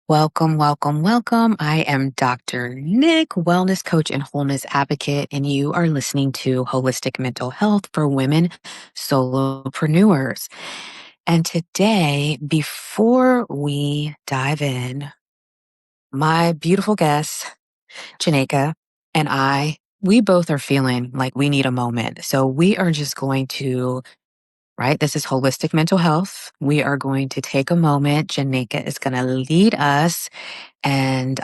Welcome, welcome, welcome. I am Dr. Nick, wellness coach and wholeness advocate, and you are listening to Holistic Mental Health for Women Solopreneurs. And today, before we dive in, my beautiful guest, Janeica, and we both are feeling like we need a moment. So we are just going to, right? This is holistic mental health. We are going to take a moment. Janeica is going to lead us and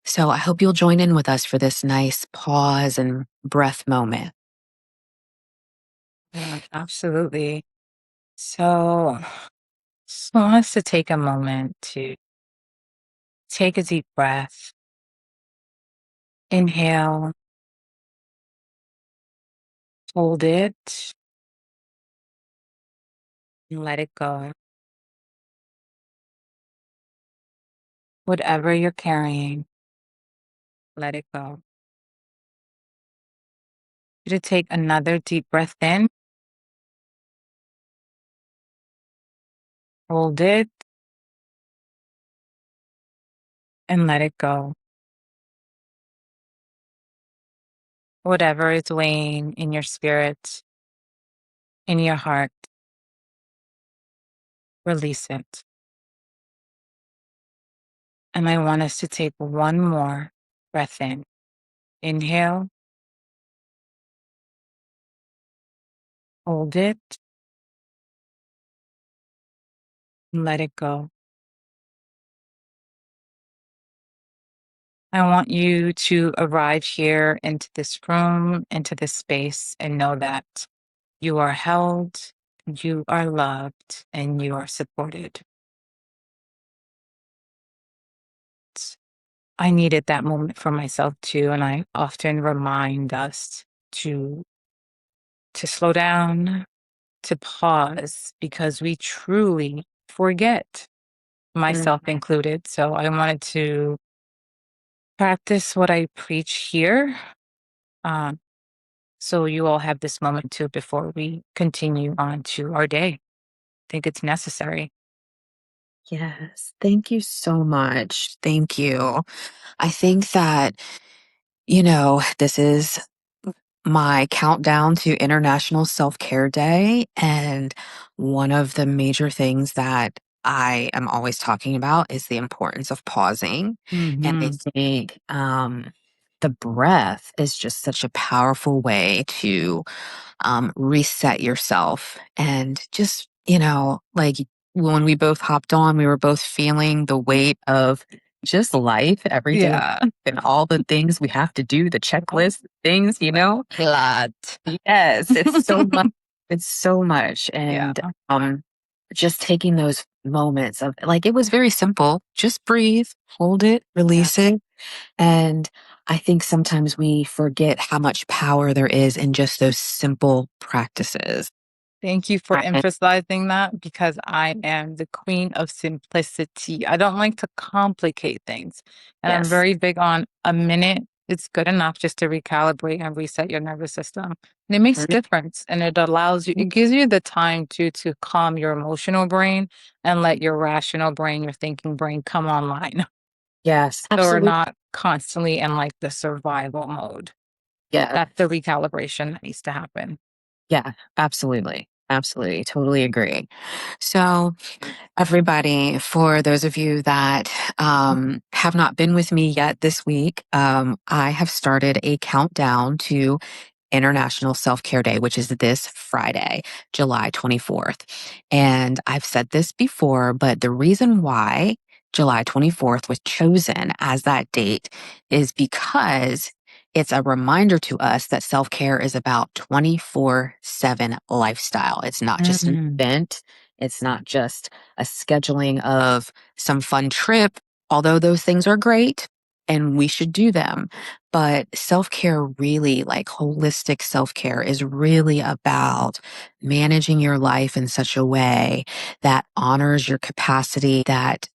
so I hope you'll join in with us for this nice pause and breath moment. Yeah, absolutely. So, just want us to take a moment to take a deep breath, inhale, hold it, and let it go. Whatever you're carrying, let it go. You to take another deep breath in, hold it, and let it go. Whatever is weighing in your spirit, in your heart, release it. And I want us to take one more breath in. Inhale, hold it, and let it go. I want you to arrive here into this room, into this space, and know that you are held, you are loved, and you are supported. I needed that moment for myself too, and I often remind us to slow down, to pause, because we truly forget, myself included. So I wanted to practice what I preach here. Um, So you all have this moment too before we continue on to our day. I think it's necessary. Yes, thank you so much. Thank you. I think that, this is my countdown to International Self Care Day. And one of the major things that I am always talking about is the importance of pausing. And I Hmm. think the breath is just such a powerful way to reset yourself and just, like when we both hopped on, we were both feeling the weight of just life, everyday life, Yeah. and all the things we have to do, the checklist things. Lot. Yes, it's so much. It's so much. Yeah. And just taking those moments of like, it was very simple. Just breathe, hold it, release it. And I think sometimes we forget how much power there is in just those simple practices. Thank you for I- emphasizing that because I am the queen of simplicity. I don't like to complicate things. And I'm Yes. very big on a minute. It's good enough just to recalibrate and reset your nervous system. And it makes a difference and it allows you, it gives you the time to calm your emotional brain and let your rational brain, your thinking brain come online. Yes, So we're absolutely. not constantly in like the survival mode. Yeah. That's the recalibration that needs to happen. Yeah, absolutely. Absolutely. Totally agree. So, everybody, for those of you that have not been with me yet this week, I have started a countdown to International Self Care Day, which is this Friday, July 24th. And I've said this before, but the reason why July 24th was chosen as that date is because it's a reminder to us that self care is about 24/7 lifestyle. It's not just an Mhm. event, it's not just a scheduling of some fun trip, although those things are great and we should do them. But self care really, like holistic self care, is really about managing your life in such a way that honors your capacity, that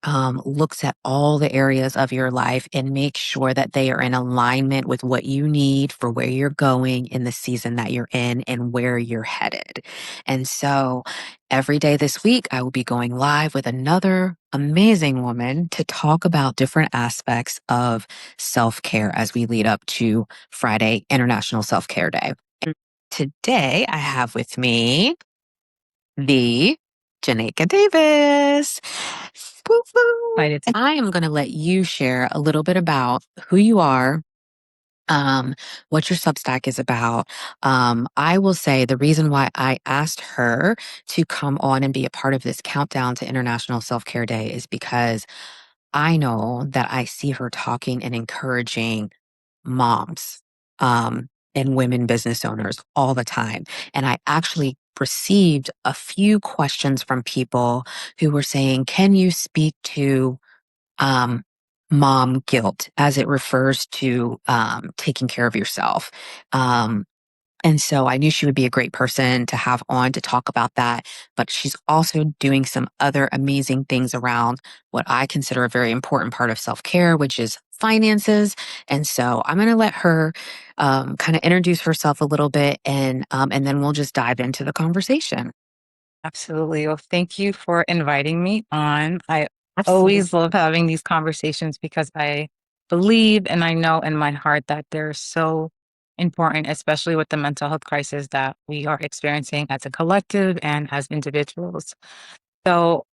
looks at all the areas of your life and makes sure that they are in alignment with what you need for where you're going in the season that you're in and where you're headed. And so every day this week, I will be going live with another amazing woman to talk about different aspects of self care as we lead up to Friday, International Self Care Day. And today, I have with me the Janeica Davis. Woo woo. Excited And I am going to let you share a little bit about who you are, what your Substack is about. I will say the reason why I asked her to come on and be a part of this countdown to International Self Care Day is because I know that I see her talking and encouraging moms and women business owners all the time. And I actually received a few questions from people who were saying, can you speak to um, mom guilt as it refers to taking care of yourself? Um, and so I knew she would be a great person to have on to talk about that. But she's also doing some other amazing things around what I consider a very important part of self care, which is finances. And so I'm going to let her kind of introduce herself a little bit, and then we'll just dive into the conversation. Absolutely. Well, thank you for inviting me on. I Absolutely. always love having these conversations because I believe and I know in my heart that they're so important, especially with the mental health crisis that we are experiencing as a collective and as individuals. So,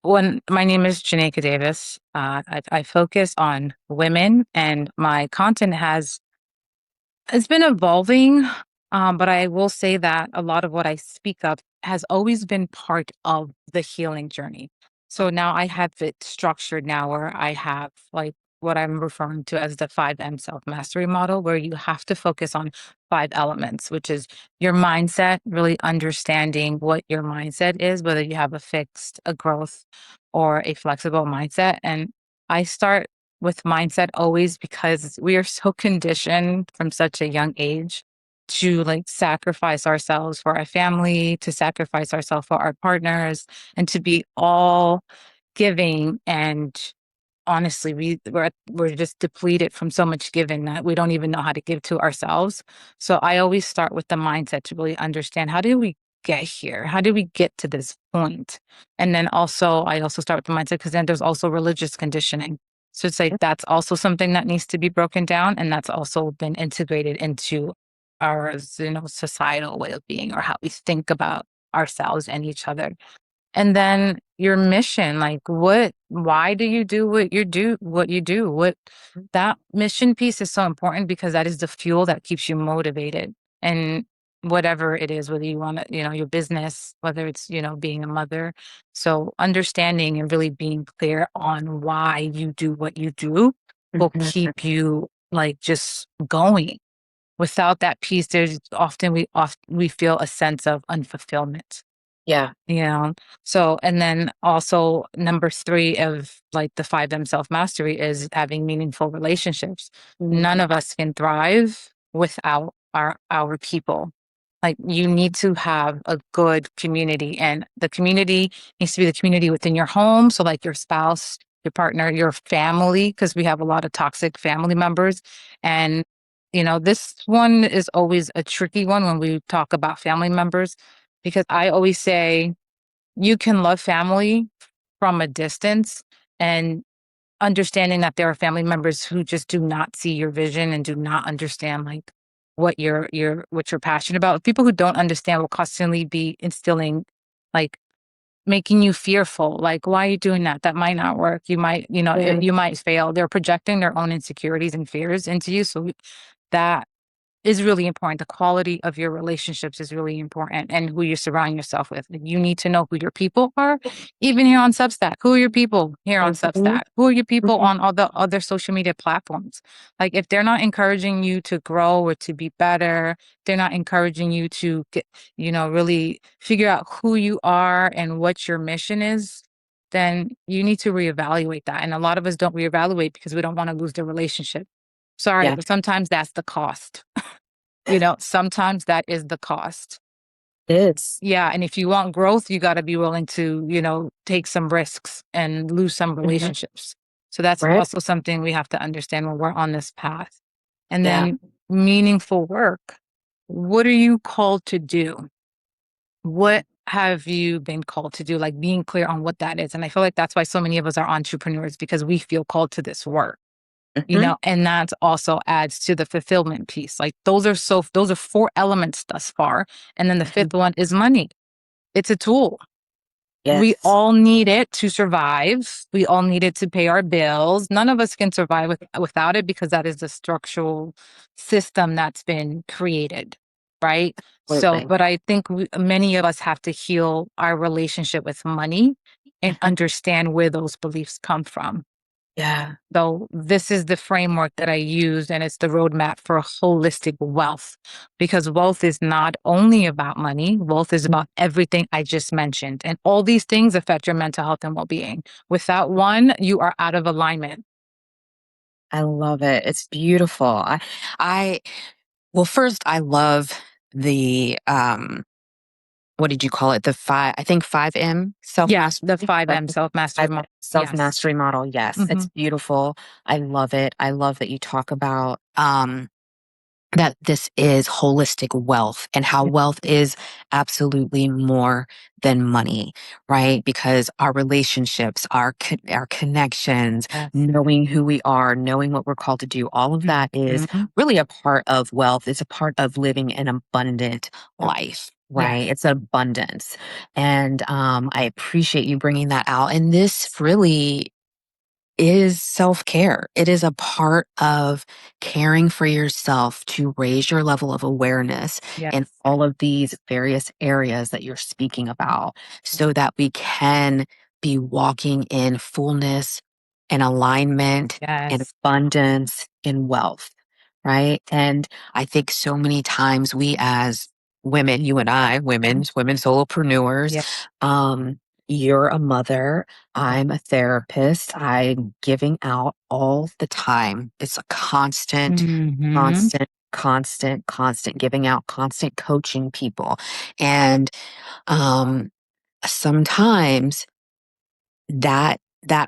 when my name is Janeica Davis, I focus on women, and my content has it's been evolving, but I will say that a lot of what I speak of has always been part of the healing journey. So now I have it structured now where I have like what I'm referring to as the 5M self mastery model, where you have to focus on 5 elements, which is your mindset, really understanding what your mindset is, whether you have a fixed, a growth, or a flexible mindset. And I start with mindset always because we are so conditioned from such a young age to like sacrifice ourselves for our family, to sacrifice ourselves for our partners, and to be all giving. And honestly, we're just depleted from so much giving that we don't even know how to give to ourselves. So I always start with the mindset to really understand, how did we get here? How did we get to this point? And then also I also start with the mindset because then there's also religious conditioning. So it's like that's also something that needs to be broken down, and that's also been integrated into our societal way of being, or how we think about ourselves and each other. And then your mission, like why do you do what you do? That mission piece is so important because that is the fuel that keeps you motivated. And whatever it is, whether you want to, your business, whether it's, being a mother. So understanding and really being clear on why you do what you do will Mhm. keep you like just going. Without that piece, we feel a sense of unfulfillment. Yeah. Yeah. So, and then also number 3 of like the 5M self-mastery is having meaningful relationships. None Mhm. of us can thrive without our people. Like you need to have a good community, and the community needs to be the community within your home. So like your spouse, your partner, your family, because we have a lot of toxic family members. And, this one is always a tricky one when we talk about family members, because I always say you can love family from a distance, and understanding that there are family members who just do not see your vision and do not understand like what you're passionate about. People who don't understand will constantly be instilling, like, making you fearful, like, why are you doing that? That might not work. You might, Mhm. you might fail. They're projecting their own insecurities and fears into you. So that is really important. The quality of your relationships is really important, and who you surround yourself with. You need to know who your people are, even here on Substack. Who are your people here on Mhm. Substack? Who are your people Mhm. on all the other social media platforms? Like, if they're not encouraging you to grow or to be better, they're not encouraging you to get, really figure out who you are and what your mission is, then you need to reevaluate that. And a lot of us don't reevaluate because we don't want to lose the relationship. Sorry, Yeah, but sometimes that's the cost. Sometimes that is the cost. it is. Yeah, and if you want growth, you gotta be willing to, take some risks and lose some Mhm. relationships. So that's Right? also something we have to understand when we're on this path. And Yeah. then meaningful work. What are you called to do? What have you been called to do? Like being clear on what that is. And I feel like that's why so many of us are entrepreneurs because we feel called to this work, Mhm. and that also adds to the fulfillment piece. Like those are four elements thus far. And then the Mhm. fifth one is money. It's a tool. We Yes. all need it to survive. We all need it to pay our bills. None of us can survive without it because that is the structural system that's been created, right? So, Absolutely. but I think many of us have to heal our relationship with money and Mhm. understand where those beliefs come from. Yeah. So this is the framework that I use, and it's the roadmap for holistic wealth because wealth is not only about money, wealth is about everything I just mentioned. And all these things affect your mental health and well being. Without one, you are out of alignment. I love it. It's beautiful. I well, first, I love the, what did you call it? I think 5M Yeah, the self-mastery, 5M self mastery model. Yes. self-mastery model. Yes, Hmm. it's beautiful. I love it. I love that you talk about, that this is holistic wealth and how wealth is absolutely more than money, right? Because our relationships, our connections, Yes. knowing who we are, knowing what we're called to do, all of that is Mhm. really a part of wealth. It's a part of living an abundant Yep. life. Right. Yes. It's abundance. And I appreciate you bringing that out. And this really is self-care. It is a part of caring for yourself to raise your level of awareness in Yes. all of these various areas that you're speaking about so that we can be walking in fullness and alignment and Yes. abundance and wealth, right? And I think so many times we as women, you and I, women solopreneurs, Yep. you're a mother, Yep. I'm a therapist. I'm giving out all the time. It's a constant, Hmm. constant, constant giving out, constant coaching people. And um, sometimes that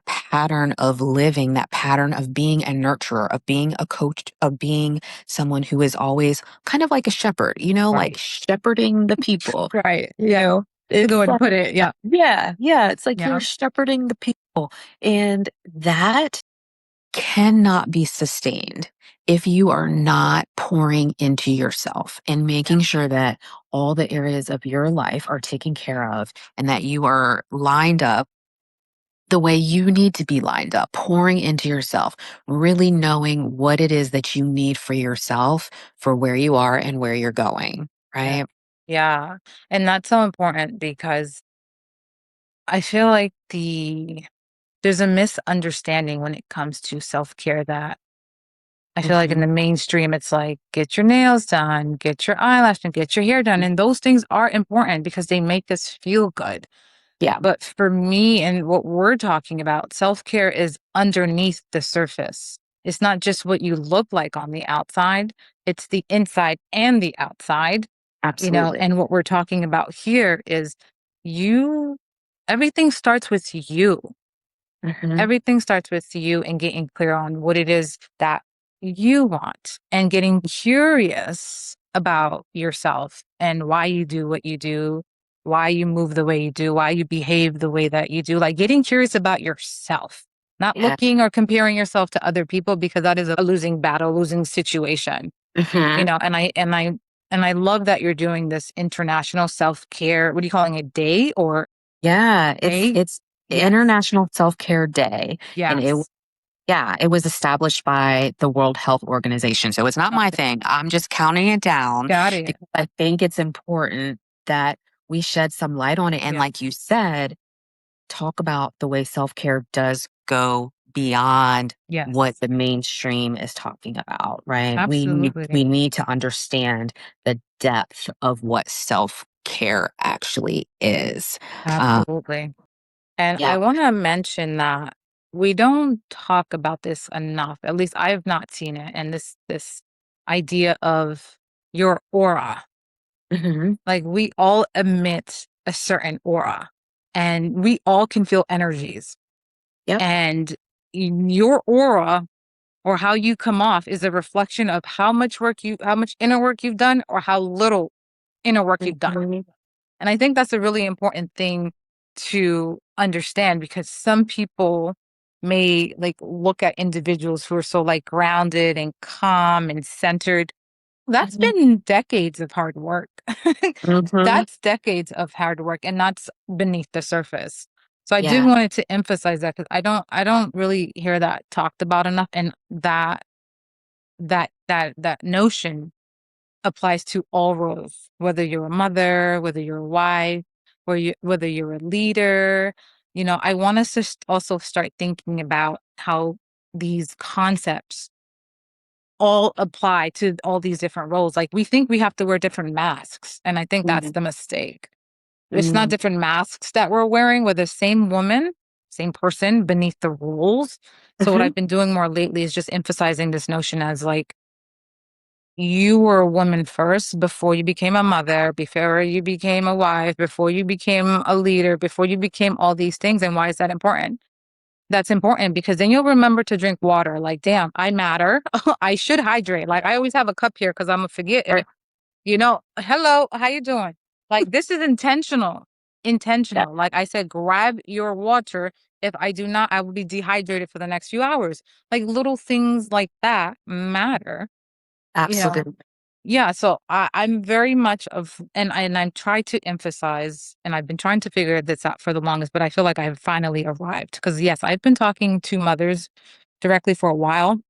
pattern of living, that pattern of being a nurturer, of being a coach, of being someone who is always kind of like a shepherd, like Right. shepherding the people, Right. you Yeah. know, It's a it's good way to like, put it. Yeah. yeah, yeah, it's like you're Yeah. shepherding the people. And that cannot be sustained if you are not pouring into yourself and Yeah. making sure that all the areas of your life are taken care of and that you are lined up the way you need to be lined up, pouring into yourself, really knowing what it is that you need for yourself for where you are and where you're going, Yeah. right? Yeah. And that's so important because I feel like there's a misunderstanding when it comes to self-care that I feel like in Mhm. the mainstream, it's like, get your nails done, get your eyelash done, get your hair done. And those things are important because they make us feel good. Yeah. But for me and what we're talking about, self-care is underneath the surface. It's not just what you look like on the outside, it's the inside and the outside, Absolutely. and what we're talking about here is you everything starts with you. Mhm. Everything starts with you and getting clear on what it is that you want and getting curious about yourself and why you do what you do, why you move the way you do, why you behave the way that you do. Like getting curious about yourself, not Yeah. looking or comparing yourself to other people because that is a losing battle, losing situation. Mhm. And I love that you're doing this international self-care. What are you calling it? Day or Yeah, day? it's Yes. International Self-Care Day, and Yes. it was established by the World Health Organization, so it's not my thing. I'm just counting it down Got it. because I think it's important that we shed some light on it, and Yeah. like you said, talk about the way self-care does go beyond what Yes. the mainstream is talking about, right? Absolutely. We need to understand the depth of what self-care actually is. Um, Absolutely. And yeah. I want to mention that. we don't talk about this enough. At least I have not seen it. And this idea of your aura, Hmm. like we all emit a certain aura, and we all can feel energies. Yep. And your aura or how you come off is a reflection of how much inner work you've done or how little inner work you've done. Mhm. And I think that's a really important thing to understand, because some people may like look at individuals who are so like grounded and calm and centered. That's Mhm. been decades of hard work. Mhm. That's decades of hard work, and that's beneath the surface. So I did Yeah. wanted to emphasize that, because I don't really hear that talked about enough, and that notion applies to all roles, whether you're a mother, whether you're a wife, whether you're a leader. I want us to also start thinking about how these concepts all apply to all these different roles. Like we think we have to wear different masks, and I think that's Mhm. the mistake. It's not Mhm. different masks that we're wearing. We're the same woman, same person beneath the roles. So what Mhm. I've been doing more lately is just emphasizing this notion as like, you were a woman first before you became a mother, before you became a wife, before you became a leader, before you became all these things. And why is that important? That's important because then you'll remember to drink water. Like, damn, I matter. I should hydrate. Like, I always have a cup here because I'm gonna forget Right. it. Hello, how you doing? Like, this is intentional. Yeah. Intentional. Like I said, grab your water. If I do not, I will be dehydrated for the next few hours. Like little things like that matter. You know, Absolutely. yeah, so I'm very much of, and I'm trying to emphasize, and I've been trying to figure this out for the longest, but I feel like I've finally arrived. Because yes, I've been talking to mothers directly for a while,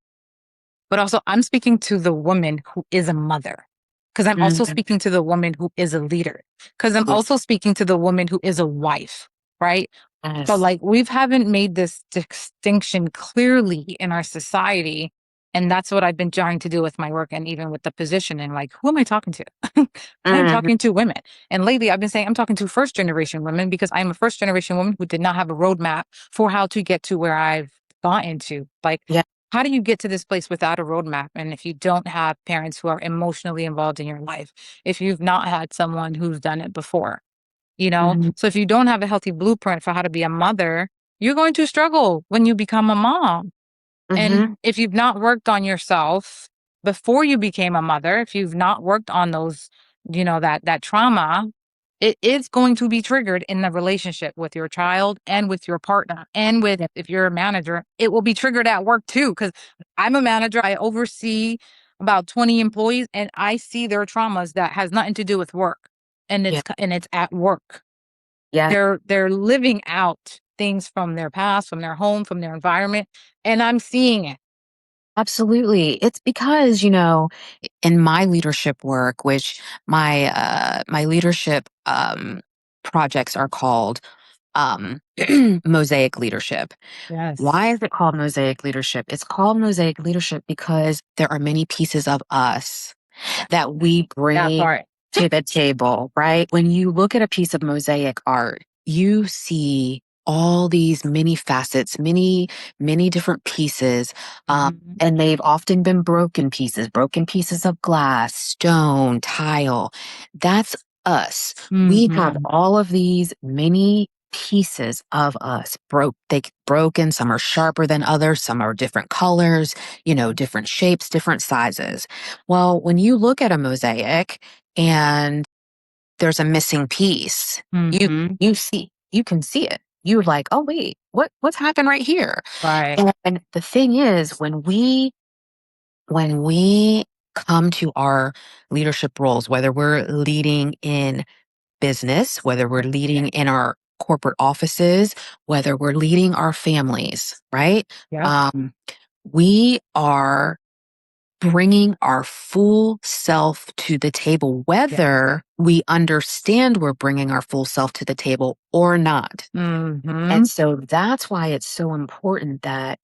but also I'm speaking to the woman who is a mother. Because I'm also Mhm. speaking to the woman who is a leader. Because I'm Yes. also speaking to the woman who is a wife, right? So Yes. like we haven't made this distinction clearly in our society. And that's what I've been trying to do with my work and even with the position. And like, who am I talking to? I am Mhm. talking to women. And lately I've been saying I'm talking to first generation women because I'm a first generation woman who did not have a roadmap for how to get to where I've gotten to. Like, Yeah. how do you get to this place without a roadmap? And if you don't have parents who are emotionally involved in your life, if you've not had someone who's done it before, Mhm. so if you don't have a healthy blueprint for how to be a mother, you're going to struggle when you become a mom. And Mhm. if you've not worked on yourself before you became a mother, if you've not worked on those, that trauma, it is going to be triggered in the relationship with your child and with your partner. And with, Yep. if you're a manager, it will be triggered at work too. Cause I'm a manager. I oversee about 20 employees, and I see their traumas that has nothing to do with work. And Yeah. it's at work. Yeah. They're living out things from their past, from their home, from their environment, and I'm seeing it. Absolutely. It's because, in my leadership work, which my leadership projects are called mosaic leadership. Yes. Why is it called mosaic leadership? It's called mosaic leadership because there are many pieces of us Yeah. that we That bring part. to the table, right? When you look at a piece of mosaic art, you see all these many facets, many different pieces. Mhm. And they've often been broken pieces of glass, stone, tile. That's us. We have Mhm. all of these many pieces of us broken. Some are sharper than others. Some are different colors, different shapes, different sizes. Well, when you look at a mosaic and there's a missing piece, you Mhm. you can see it. You're like, oh wait, what's happened right here? Right. And the thing is, when we come to our leadership roles, whether we're leading in business, whether we're leading in our corporate offices, whether we're leading our families, right? Yep. Um, we are bringing our full self to the table, Yeah. whether we understand we're bringing our full self to the table or not. And Mhm. so that's why it's so important that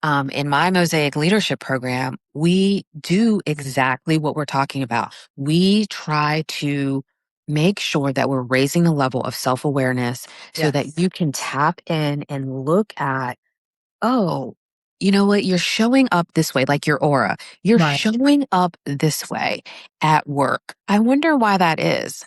in my Mosaic Leadership Program, we do exactly what we're talking about. We try to make sure that we're raising the level of self awareness so that Yes. you can tap in and look at oh, you know what? You're showing up this way, like your aura. You're Right. showing up this way at work. I wonder why that is.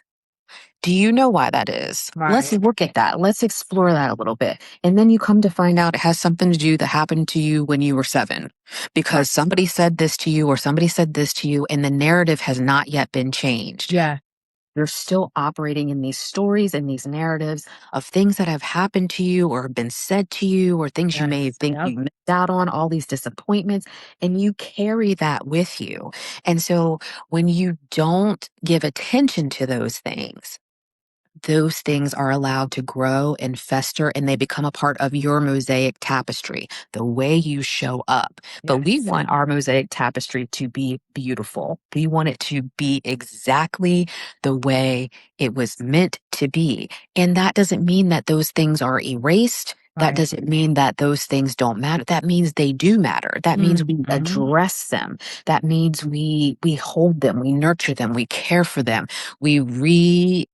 Do you know why that is? Let's Right. look at that. Let's explore that a little bit. And then you come to find out it has something to do that happened to you when you were 7 Right. because somebody said this to you or somebody said this to you, and the narrative has not yet been changed. Yeah. You're still operating in these stories and these narratives of things that have happened to you or been said to you or things you may Yes. think Yep. you missed out on, all these disappointments, and you carry that with you. And so when you don't give attention to those things are allowed to grow and fester and they become a part of your mosaic tapestry, the way you show up. But we Yes. want our mosaic tapestry to be beautiful. We want it to be exactly the way it was meant to be. And that doesn't mean that those things are erased. That Right. doesn't mean that those things don't matter. That means they do matter. That means we Mm-hmm. address them. That means we hold them, we nurture them, we care for them, we reimagine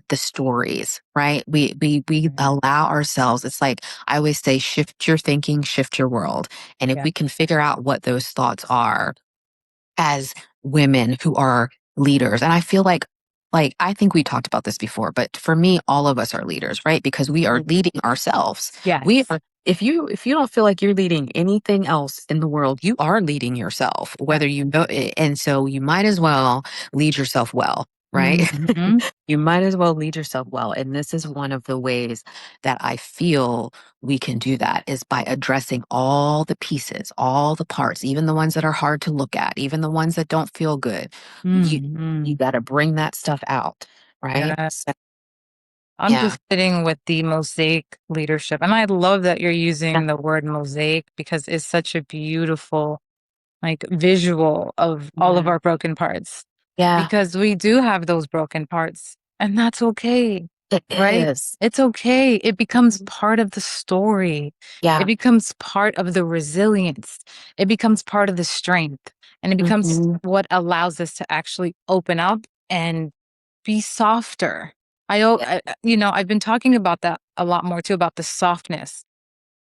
the stories, right? We Right. allow ourselves. It's like I always say, shift your thinking, shift your world. And if Yeah. we can figure out what those thoughts are as women who are leaders, and I feel like I think we talked about this before, but for me, all of us are leaders, right? Because we are leading ourselves. We Yes. are. If you don't feel like you're leading anything else in the world, you are leading yourself, Yeah. whether you know it. And so you might as well lead yourself well, right? Mm-hmm. You might as well lead yourself well. And this is one of the ways that I feel we can do that is by addressing all the pieces, all the parts, even the ones that are hard to look at, even the ones that don't feel good. You Mm-hmm. got to bring that stuff out, right? Yeah. So, I'm yeah. just sitting with the mosaic leadership. And I love that you're Yeah. using the word mosaic because it's such a beautiful like visual of all of Mhm. our broken parts Yeah, because we do have those broken parts and that's okay, it right? is. It's okay. It becomes Mhm. part of the story. It Yeah. becomes part of the resilience. It becomes part of the strength and it becomes Hmm. what allows us to actually open up and be softer. Yeah. I've been talking about that a lot more too about the softness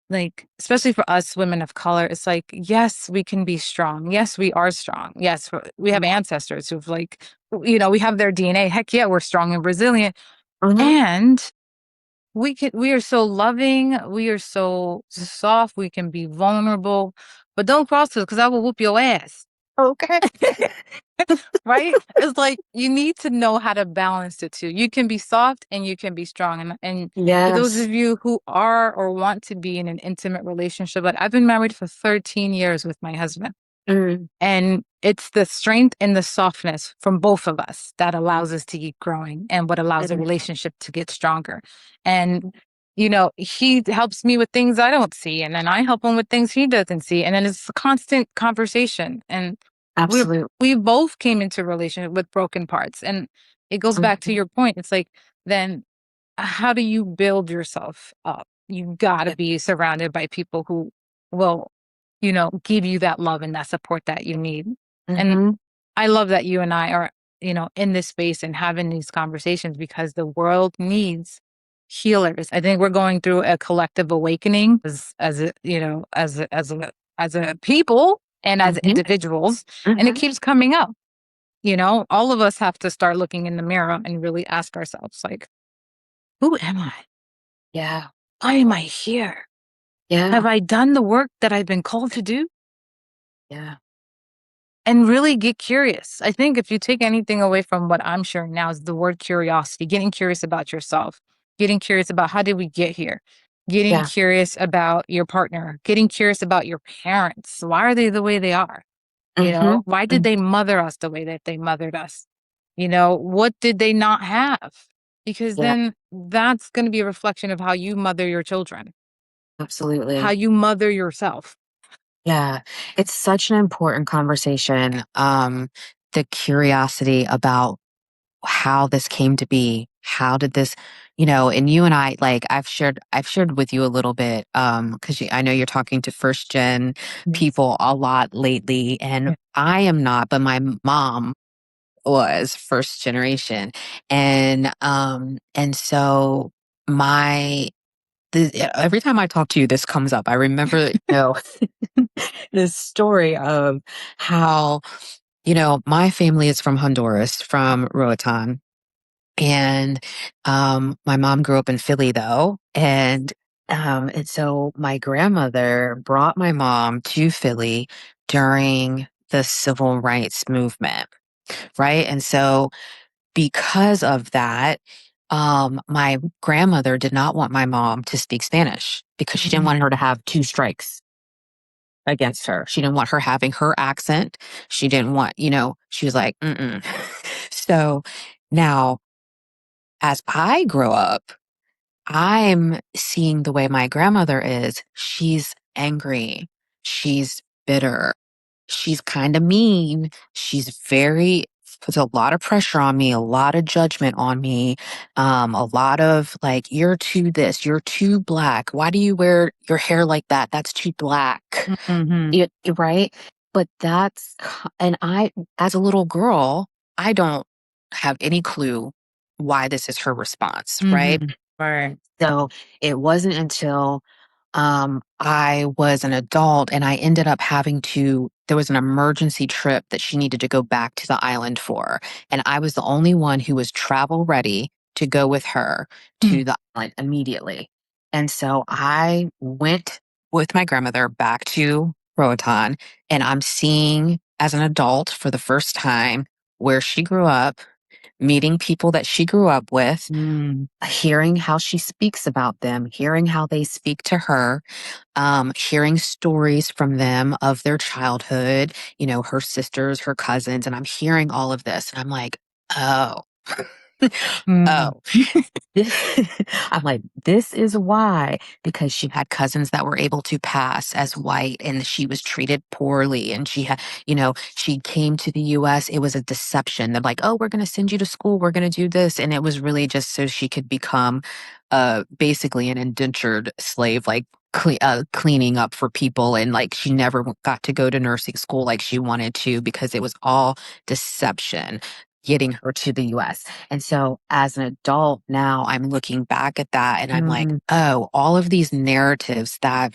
like, especially for us women of color, it's like, yes, we can be strong. Yes, we are strong. Yes, we have ancestors who've like, we have their DNA. Heck yeah, we're strong and resilient. Hmm. And we are so loving. We are so soft. We can be vulnerable, but don't cross us because I will whoop your ass. Okay. Right? It's like you need to know how to balance the two. You can be soft and you can be strong. And for those Yes. of you who are or want to be in an intimate relationship, like I've been married for 13 years with my husband. Mm. And it's the strength and the softness from both of us that allows us to keep growing and what allows the Mhm. relationship to get stronger. And, he helps me with things I don't see. And then I help him with things he doesn't see. And then it's a constant conversation. And we're, Absolutely. we both came into a relationship with broken parts. And it goes back to Mhm. your point. It's like, then how do you build yourself up? You got to Yeah. be surrounded by people who will, give you that love and that support that you need. And Hmm. I love that you and I are, in this space and having these conversations because the world needs healers. I think we're going through a collective awakening as a, as a people and as Hmm. individuals, and it Hmm. keeps coming up. All of us have to start looking in the mirror and really ask ourselves, like, who am I? Yeah. Why am I here? Have Yeah. I done the work that I've been called to do? Yeah. And really get curious. I think if you take anything away from what I'm sharing now is the word curiosity, getting curious about yourself, getting curious about how did we get here, getting Yeah. curious about your partner, getting curious about your parents. Why are they the way they are? Hmm. Why did they mother us the way that they mothered us? What did they not have? Because Yeah. then that's going to be a reflection of how you mother your children, how Absolutely. you mother yourself. Yeah, it's such an important conversation. The curiosity about how this came to be. How did this, and you and I, like I've shared with you a little bit, because I know you're talking to first gen Yes. people a lot lately, and Yeah. I am not, but my mom was first generation. And so my every time I talk to you, this comes up. I remember, this story of how, my family is from Honduras, from Roatan. And my mom grew up in Philly though. And so my grandmother brought my mom to Philly during the civil rights movement, right? And so because of that, my grandmother did not want my mom to speak Spanish because she didn't Mhm. want her to have two strikes against her. She didn't want her having her accent. She didn't want, she was like, mm-mm. So now, as I grow up, I'm seeing the way my grandmother is. She's angry. She's bitter. She's kind of mean. She's very, puts a lot of pressure on me, a lot of judgment on me, a lot of like, you're too this, you're too black. Why do you wear your hair like that? That's too black. Mhm. Right? But and as a little girl, I don't have any clue why this is her response, right? Mhm. Right. So it wasn't until I was an adult and I ended up there was an emergency trip that she needed to go back to the island for. And I was the only one who was travel ready to go with her to Mm. the island immediately. And so I went with my grandmother back to Roatan, and I'm seeing as an adult for the first time where she grew up, meeting people that she grew up with, Mm. hearing how she speaks about them, hearing how they speak to her, hearing stories from them of their childhood, her sisters, her cousins, and I'm hearing all of this, and I'm like, oh, Mm. oh, I'm like, this is why, because she had cousins that were able to pass as white and she was treated poorly. And she came to the US. It was a deception. They're like, oh, we're going to send you to school. We're going to do this. And it was really just so she could become basically an indentured slave, like cleaning up for people. And like she never got to go to nursing school like she wanted to because it was all deception getting her to the US. And so as an adult now, I'm looking back at that and I'm like, Mhm. oh, all of these narratives that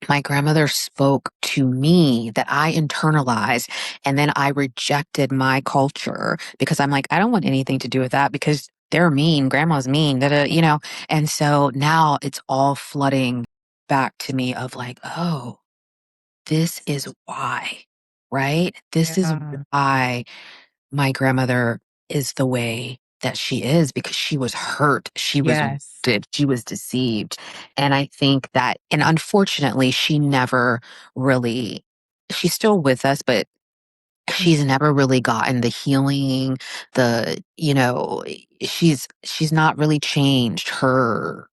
my grandmother spoke to me that I internalized, and then I rejected my culture because I'm like, I don't want anything to do with that because they're mean. Grandma's mean, da, da, And so now it's all flooding back to me of like, oh, this is why, right? This is Yeah. why my grandmother is the way that she is because she was hurt. She was Yes. wounded. She was deceived. And I think that, and unfortunately, she never really, she's still with us, but she's never really gotten the healing, she's not really changed her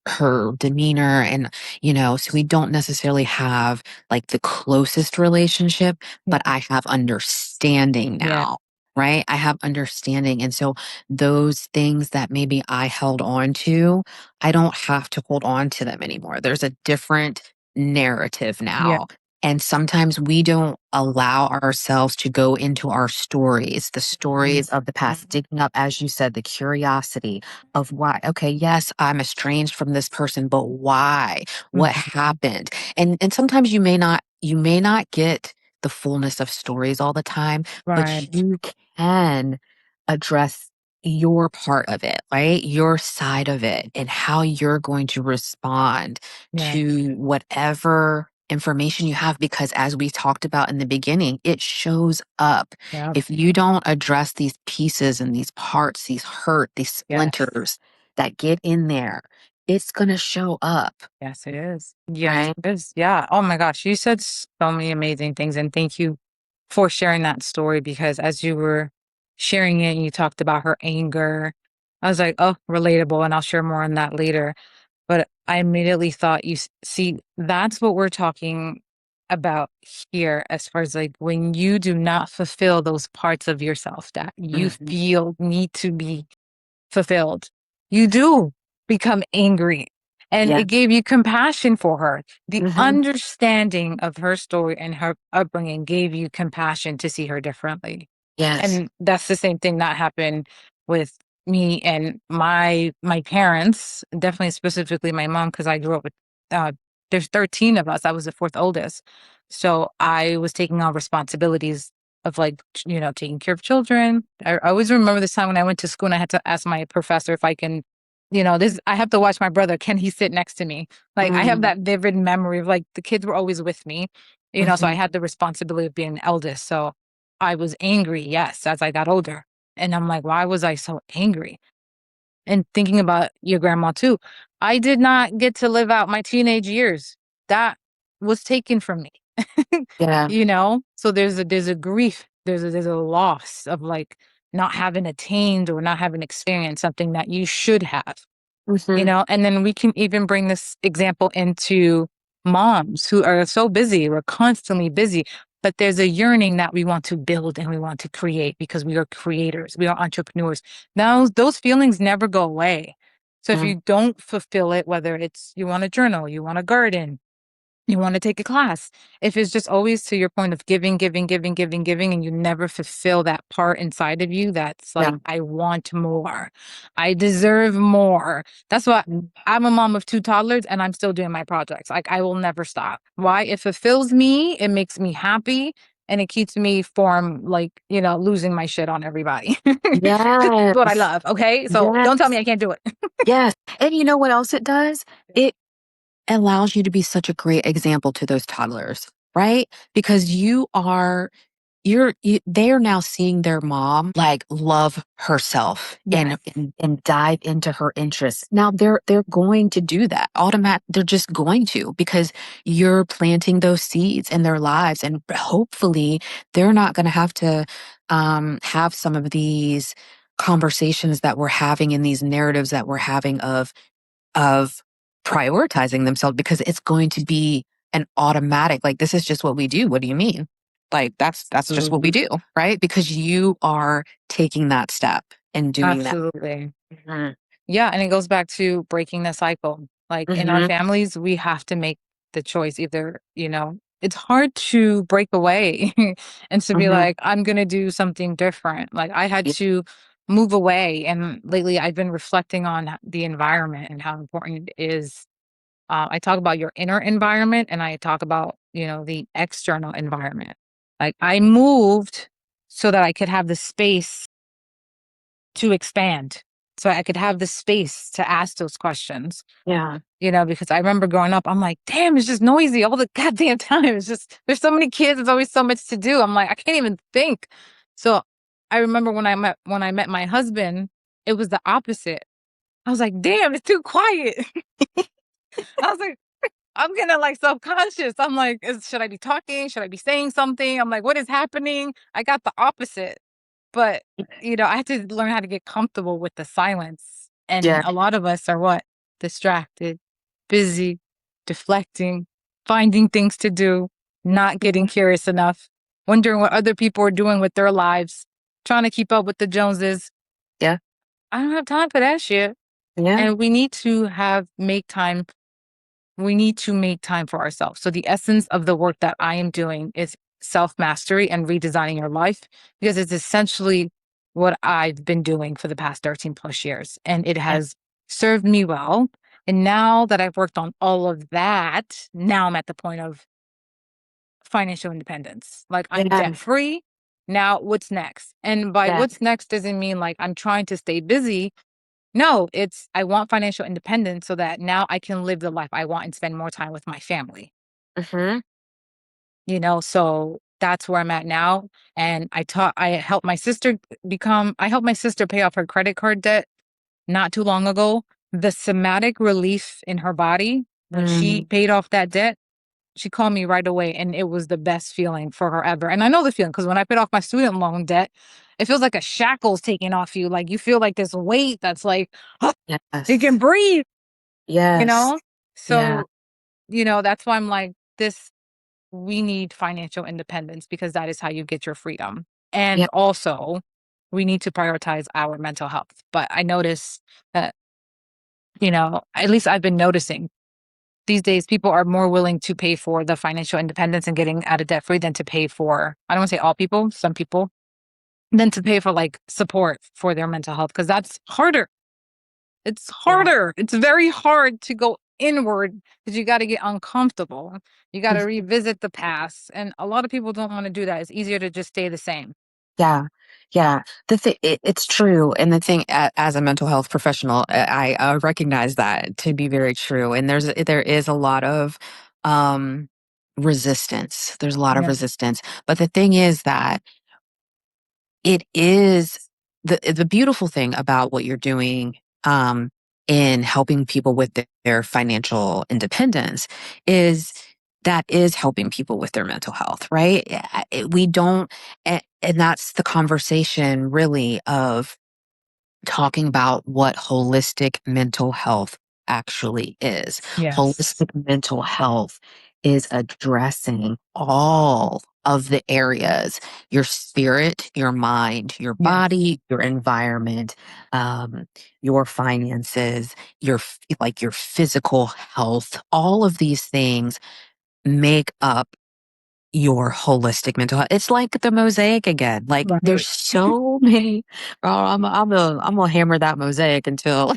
demeanor. And, so we don't necessarily have like the closest relationship, Yeah. but I have understanding Yeah. now. Right. I have understanding. And so those things that maybe I held on to, I don't have to hold on to them anymore. There's a different narrative Yeah. now. And sometimes we don't allow ourselves to go into our stories, the stories of the past, digging up, as you said, the curiosity of why, okay, yes, I'm estranged from this person, but why? What Mhm. happened? And sometimes you may not get the fullness of stories all the time, but Right. you can address your part of it, right? Your side of it and how you're going to respond Yeah. to whatever information you have, because as we talked about in the beginning, it shows up. Yep. If you don't address these pieces and these parts, these hurt, these Yes. splinters that get in there, it's going to show up, Yes, it is. Yes, right? it is. Yeah. Oh my gosh. You said so many amazing things. And thank you for sharing that story because as you were sharing it and you talked about her anger, I was like, oh, relatable. And I'll share more on that later. But I immediately thought, see, that's what we're talking about here, as far as like when you do not fulfill those parts of yourself that you Mhm. feel need to be fulfilled. You do become angry. And it Yes. gave you compassion for her. The Hmm. understanding of her story and her upbringing gave you compassion to see her differently. Yes. And that's the same thing that happened with me and my parents, definitely specifically my mom, because I grew up with uh, there's 13 of us. I was the fourth oldest, so I was taking on responsibilities of like taking care of children. I always remember this time when I went to school and I had to ask my professor if I can, this I have to watch my brother. Can he sit next to me? Like I have Mm, that vivid memory of like the kids were always with me, so I mhm. had the responsibility of being the eldest. So I was angry, yes, as I got older. And I'm like, why was I so angry? And thinking about your grandma too, I did not get to live out my teenage years. That was taken from me. Yeah. So there's a grief, there's a loss of like not having attained or not having experienced something that you should have. Mhm. And then we can even bring this example into moms who are so busy. We're constantly busy, but there's a yearning that we want to build and we want to create because we are creators, we are entrepreneurs. Now, those feelings never go away. So if Mm. you don't fulfill it, whether it's you want to journal, you want to garden, you want to take a class. If it's just always to your point of giving, giving, giving, giving, giving, and you never fulfill that part inside of you that's like, Yeah. I want more. I deserve more. That's why I'm a mom of two toddlers and I'm still doing my projects. Like, I will never stop. Why? It fulfills me, it makes me happy, and it keeps me from like, losing my shit on everybody. 'Cause that's what I Yes. love. Okay. So don't tell me Yes. I can't do it. Yes. And you know what else it does? It allows you to be such a great example to those toddlers, right? Because they are now seeing their mom like love herself and, Yes. and dive into her interests. Now they're going to do that. They're just going to because you're planting those seeds in their lives, and hopefully they're not going to have some of these conversations that we're having in these narratives that we're having of prioritizing themselves, because it's going to be an automatic, like, this is just what we do. What do you mean? Like, that's just what we Absolutely. do, right? Because you are taking that step and doing that. Absolutely. Mhm. Yeah, and it goes back to breaking the cycle. Like in our Mhm. families, we have to make the choice either, it's hard to break away and to be Mhm. like, I'm going to do something different. Like I had Yeah. to move away. And lately I've been reflecting on the environment and how important it is. I talk about your inner environment and I talk about, the external environment. Like I moved so that I could have the space to expand. So I could have the space to ask those questions, Yeah. because I remember growing up, I'm like, damn, it's just noisy all the goddamn time. It's just, there's so many kids, there's always so much to do. I'm like, I can't even think. So I remember when I met my husband, it was the opposite. I was like, damn, it's too quiet. I was like, I'm getting like self-conscious. I'm like, should I be talking? Should I be saying something? I'm like, what is happening? I got the opposite. But, I had to learn how to get comfortable with the silence. And Yeah. a lot of us are what? Distracted, busy, deflecting, finding things to do, not getting curious enough, wondering what other people are doing with their lives, trying to keep up with the Joneses. Yeah. I don't have time for that shit. Yeah. And we need to make time for ourselves. So the essence of the work that I am doing is self-mastery and redesigning your life, because it's essentially what I've been doing for the past 13 plus years. And it Yeah. has served me well. And now that I've worked on all of that, now I'm at the point of financial independence. Like I'm Yeah. debt free. Now what's next? And by Yeah. what's next doesn't mean like I'm trying to stay busy. No, it's I want financial independence so that now I can live the life I want and spend more time with my family. Mhm. So that's where I'm at now. And I helped my sister pay off her credit card debt not too long ago. The somatic relief in her body when she Mm. paid off that debt, she called me right away and it was the best feeling for her ever. And I know the feeling because when I paid off my student loan debt, it feels like a shackle's taken off you. Like you feel like this weight that's like, you Yes. can breathe, you Yes. know? Yeah. So, that's why I'm like, we need financial independence because that is how you get your freedom. Yeah. And also, we need to prioritize our mental health. But I notice that, at least I've been noticing these days, people are more willing to pay for the financial independence and getting out of debt free than to pay for, I don't want to say all people, some people, than to pay for like support for their mental health, because that's harder. It's Yeah. harder. It's very hard to go inward because you got to get uncomfortable. You got to Mhm. revisit the past. And a lot of people don't want to do that. It's easier to just stay the same. Yeah. Yeah. It's true. And the thing, as a mental health professional, I recognize that to be very true. And there is a lot of, um, resistance. There's a lot of Yeah. resistance. But the thing is that it is the beautiful thing about what you're doing, in helping people with their financial independence is that is helping people with their mental health, right? We don't, and that's the conversation really of talking about what holistic mental health actually is. Yes. Holistic mental health is addressing all of the areas: your spirit, your mind, your Yes. body, your environment, your finances, like your physical health. All of these things make up your holistic mental health. It's like the mosaic again. Like there's Right. so many. Oh, I'm gonna hammer that mosaic until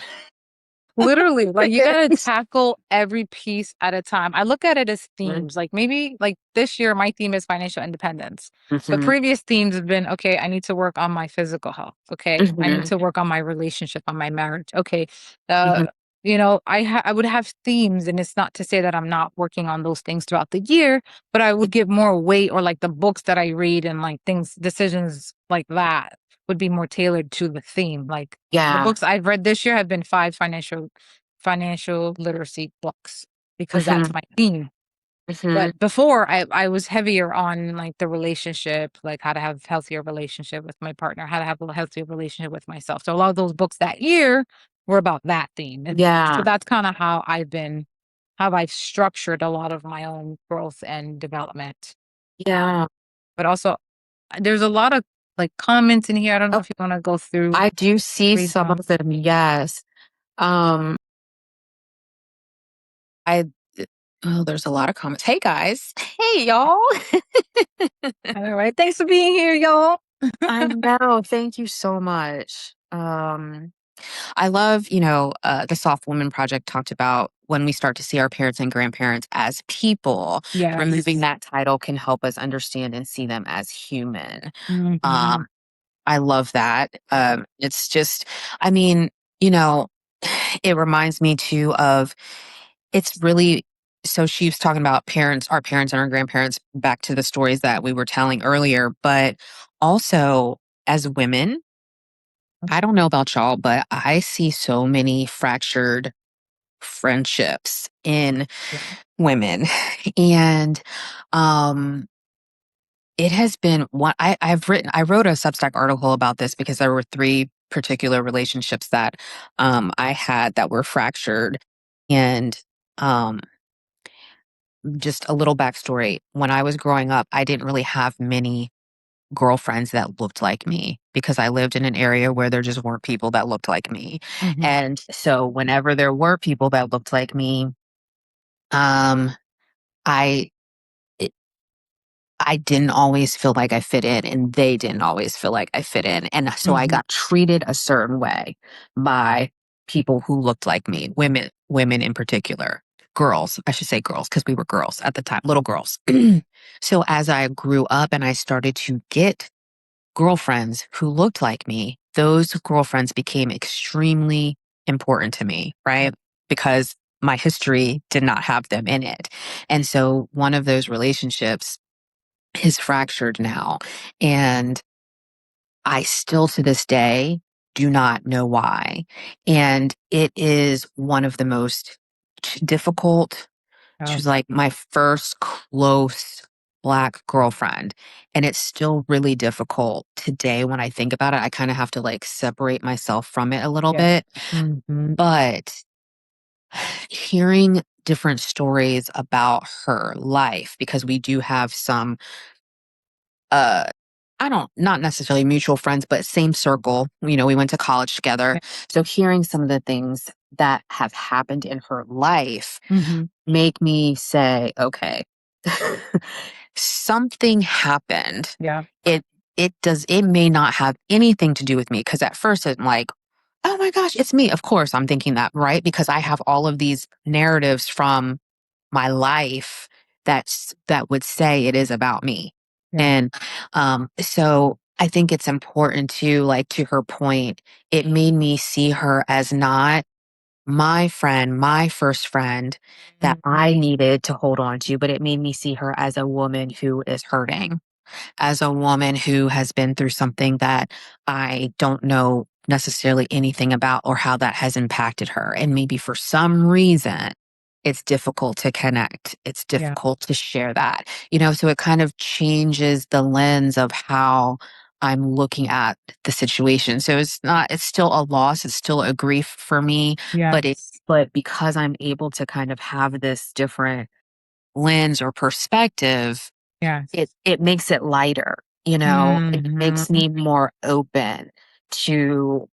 Literally, like you gotta it's. tackle every piece at a time. I look at it as Mhm, themes. Like maybe like this year, my theme is financial independence. But mhm, previous themes have been, okay, I need to work on my physical health. Okay, I need mhm, to work on my relationship, on my marriage. Okay, mhm. I would have themes, and it's not to say that I'm not working on those things throughout the year, but I would give more weight, or like the books that I read and like things, decisions like that would be more tailored to the theme. Like the Yeah. books I've read this year have been 5 financial literacy books because that's Mhm, my theme. mhm. But before I was heavier on like the relationship, like how to have healthier relationship with my partner, how to have a healthier relationship with myself. So a lot of those books that year were about that theme. And so Yeah. that's kind of how I've structured a lot of my own growth and development. Yeah. But also there's a lot of like comments in here. I don't know Oh, if you want to go through, I do see read some them. of them. Yes. Um, I. Oh, there's a lot of comments. Hey guys. Hey y'all. All right. Thanks for being here, y'all. I know. Thank you so much. I love, the Soft Women Project talked about when we start to see our parents and grandparents as people, removing Yes. that title can help us understand and see them as human. Mhm. Um, I love that. It's just, I mean, you know, it reminds me too of it's really so she was talking about our parents and our grandparents, back to the stories that we were telling earlier, but also as women, I don't know about y'all, but I see so many fractured friendships in Yeah. women. And um it has been one I wrote a Substack article about this because there were three particular relationships that I had that were fractured. And um just a little backstory. When I was growing up, I didn't really have many girlfriends that looked like me because I lived in an area where there just weren't people that looked like me. Mhm. And so whenever there were people that looked like me, um, I it, I didn't always feel like I fit in, and they didn't always feel like I fit in. And so I Mhm. got treated a certain way by people who looked like me, women in particular, girls, I should say girls, because we were girls at the time, little girls. So as I grew up and I started to get girlfriends who looked like me, those girlfriends became extremely important to me, right? Because my history did not have them in it. And so one of those relationships is fractured now. And I still to this day do not know why. And it is one of the most difficult. She Oh, was like my first close Black girlfriend. And it's still really difficult today when I think about it. I kind of have to like separate myself from it a little yeah. bit. Mhm. But hearing different stories about her life, because we do have some, uh, I don't, not necessarily mutual friends, but same circle. We went to college together. Okay. So hearing some of the things that have happened in her life Mhm. make me say, okay, something happened. Yeah. It it may not have anything to do with me. Cause at first I'm like, oh my gosh, it's me. Of course I'm thinking that, right? Because I have all of these narratives from my life that would say it is about me. Yeah. And so I think it's important to, like, to her point, it made me see her as not my friend, my first friend that I Mhm. needed to hold on to, but it made me see her as a woman who is hurting, as a woman who has been through something that I don't know necessarily anything about or how that has impacted her. And maybe for some reason, it's difficult to connect. It's Yeah. difficult to share that, so it kind of changes the lens of how I'm looking at the situation. So it's still a loss. It's still a grief for me, Yes. but because I'm able to kind of have this different lens or perspective, it Yes. it makes it lighter, it makes Mhm. me more open to,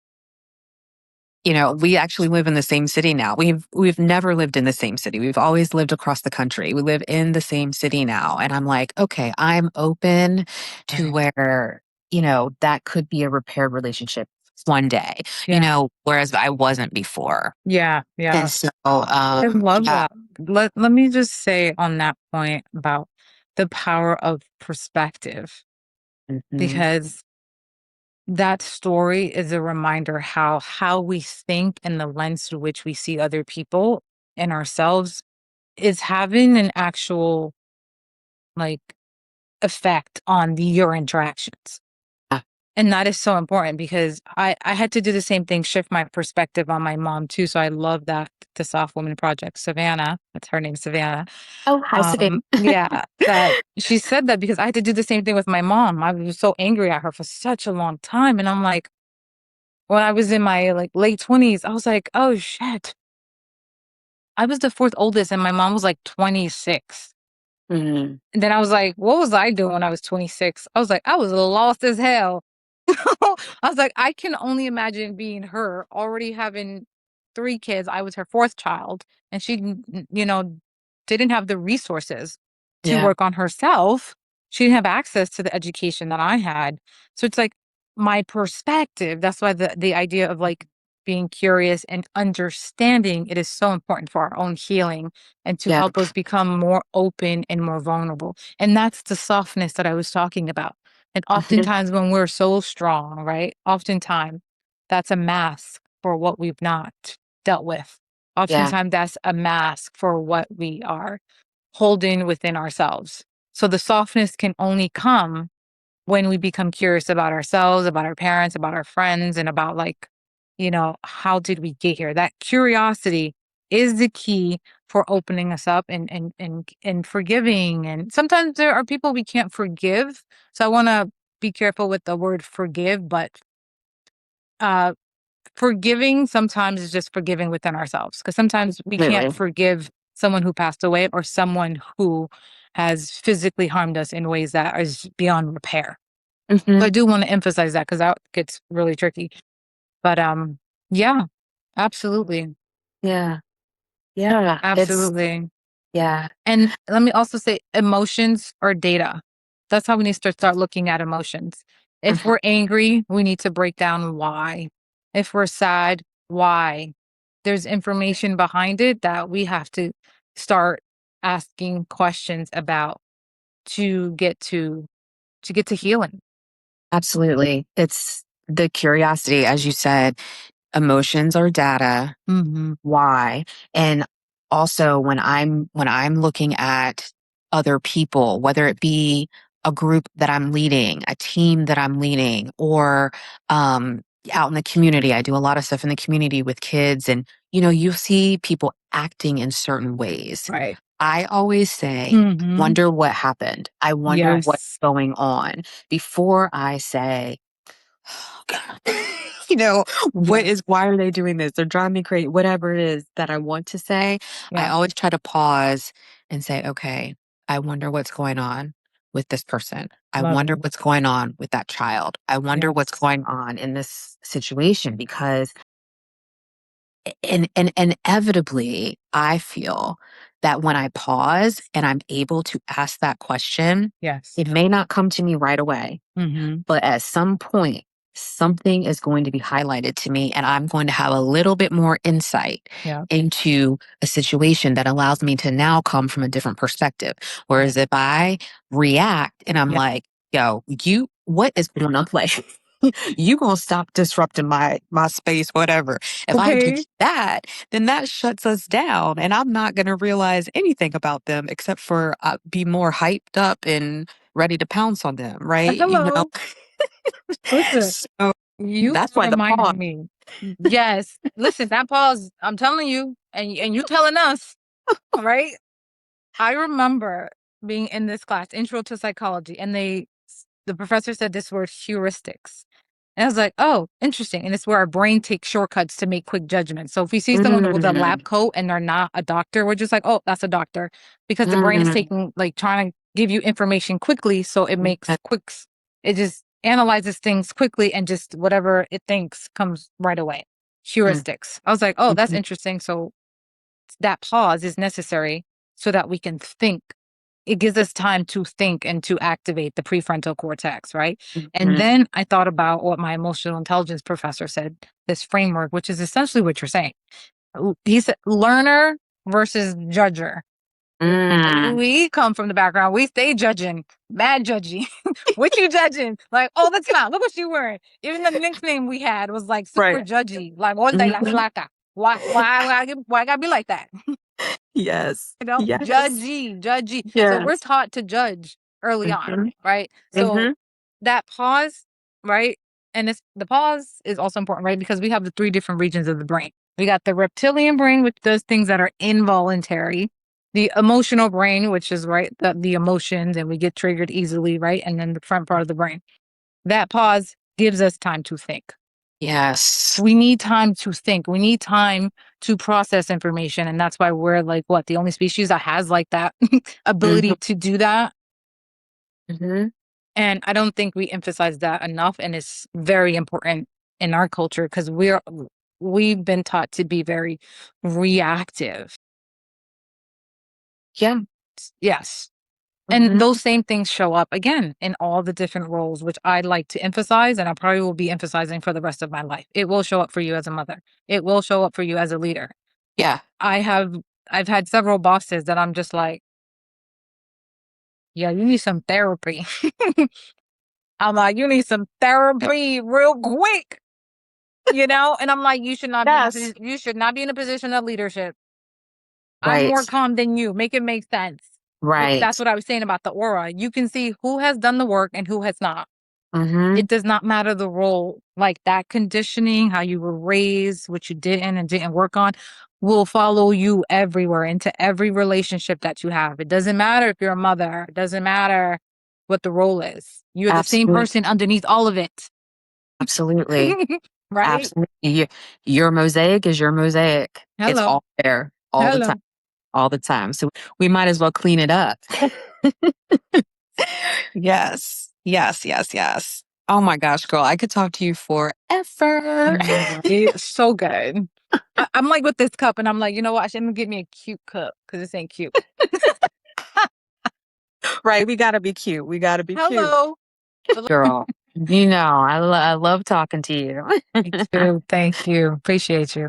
we actually live in the same city now. We've never lived in the same city. We've always lived across the country. We live in the same city now. And I'm like, okay, I'm open to Right. where, that could be a repaired relationship one day, Yeah. whereas I wasn't before. Yeah. And Yeah. so, I love yeah. that. Let me just say on that point about the power of perspective, Mhm. because that story is a reminder how we think and the lens through which we see other people and ourselves is having an actual, like, effect on your interactions. Yeah. And that is so important because I had to do the same thing, shift my perspective on my mom too. So I love that the Soft Woman Project, Savannah, that's her name, Savannah. Oh, hi, Savannah. Yeah, that she said that because I had to do the same thing with my mom. I was so angry at her for such a long time. And I'm like, when I was in my like late 20s, I was like, oh shit. I was the fourth oldest and my mom was like 26. Mhm. And then I was like, what was I doing when I was 26? I was like, I was lost as hell. I was like, I can only imagine being her, already having 3 kids. I was her 4th child, and she, didn't have the resources to Yeah. work on herself. She didn't have access to the education that I had. So it's like my perspective. That's why the idea of like being curious and understanding it is so important for our own healing and to Yeah. help us become more open and more vulnerable. And that's the softness that I was talking about. And Mhm. oftentimes when we're so strong, right? Oftentimes that's a mask for what we've not dealt with. Yeah. Oftentimes that's a mask for what we are holding within ourselves. So the softness can only come when we become curious about ourselves, about our parents, about our friends, and about like, how did we get here? That curiosity is the key for opening us up and forgiving. And sometimes there are people we can't forgive. So I want to be careful with the word forgive, but uh forgiving sometimes is just forgiving within ourselves. Because sometimes we can't Absolutely. forgive someone who passed away or someone who has physically harmed us in ways that is beyond repair. So I Mhm. do wanna emphasize that because that gets really tricky. But, yeah, absolutely, Yeah. Yeah. absolutely. Yeah. And let me also say emotions are data. That's how we need to start looking at emotions. If Mhm. we're angry, we need to break down why. If we're sad, why? There's information behind it that we have to start asking questions about to get to healing. Absolutely. It's the curiosity, as you said, emotions are data. Mhm. Why? And also when I'm looking at other people, whether it be a group that I'm leading, a team that I'm leading, or out in the community, I do a lot of stuff in the community with kids, and you see people acting in certain ways. Right. I always say, Mhm. wonder what happened. I wonder what's Yes. going on before I say, oh, God. Yeah. Why are they doing this? They're driving me crazy. Whatever it is that I want to say, I Yeah. always try to pause and say, okay, I wonder what's going on with this person. I Love wonder it. what's going on with that child. I wonder what's Yes. going on in this situation because and inevitably I feel that when I pause and I'm able to ask that question, Yes. it may not come to me right away, Mm-hmm. but at some point, something is going to be highlighted to me, and I'm going to have a little bit more insight Yeah. into a situation that allows me to now come from a different perspective. Whereas if I react and I'm Yeah. like, yo, what is going on? Like, you gonna stop disrupting my space, whatever. If I do Okay. that, then that shuts us down, and I'm not gonna realize anything about them except for be more hyped up and ready to pounce on them, right? Hello. Listen, So you that's why the pause. reminded me. Yes. Listen, that pause, I'm telling you, and you telling us, all right? I remember being in this class, Intro to Psychology, and the professor said this word heuristics. And I was like, oh, interesting. And it's where our brain takes shortcuts to make quick judgments. So if we see someone with a Mm, lab coat and they're not a doctor, we're just like, oh, that's a doctor. Because the brain is mm, taking, like, trying to give you information quickly. So it makes yeah, it just analyzes things quickly and just whatever it thinks comes right away. mm, Heuristics. I was like, oh, that's mhm, interesting. So that pause is necessary so that we can think. It gives us time to think and to activate the prefrontal cortex, right? And mhm, then I thought about what my emotional intelligence professor said, this framework, which is essentially what you're saying. He said, learner versus judger. mm, We come from the background, we stay judging, bad judgy. What you judging? Like all the time. Look what you wearing. Even the nickname we had was like super right. judgy, like one day la Mhm. flaca. Why I gotta be like that? Yes. You know, Yes. judgy. So we're Yes. taught to judge early on, Mhm, right? So mhm, that pause, right? And the pause is also important, right? Because we have the three different regions of the brain. We got the reptilian brain, which does things that are involuntary, the emotional brain, which is right, the emotions, and we get triggered easily, right? And then the front part of the brain. That pause gives us time to think. yes. We need time to think. We need time to process information. And that's why we're like, what, the only species that has like that Mhm, ability to do that. mhm. And I don't think we emphasize that enough. And it's very important in our culture because we've been taught to be very reactive. Yeah. Yes. And Mhm. those same things show up again in all the different roles, which I like to emphasize, and I probably will be emphasizing for the rest of my life. It will show up for you as a mother. It will show up for you as a leader. Yeah. I have I've had several bosses that I'm just like, yeah, you need some therapy. I'm like, you need some therapy real quick, you know? And I'm like, Yes. you should not be in a position of leadership. I'm more Right. calm than you. Make it make sense. That's Right. what I was saying about the aura. You can see who has done the work and who has not. Mhm. It does not matter the role. Like that conditioning, how you were raised, what you didn't and didn't work on, will follow you everywhere into every relationship that you have. It doesn't matter if you're a mother. It doesn't matter what the role is. You're the same Absolutely. person underneath all of it. Absolutely. Right? Absolutely. Your mosaic is your mosaic. It's Hello. all there all the time. Hello. All the time. So we might as well clean it up. Yes. Yes, yes, yes. Oh my gosh, girl, I could talk to you I forever. know, right? It's so good. I'm like with this cup, and I'm like, you know what? I shouldn't get me a cute cup because this ain't cute. Right, we gotta be cute. We gotta be cute. Hello. But Girl, I love talking to you. me too. Thank you. Appreciate you.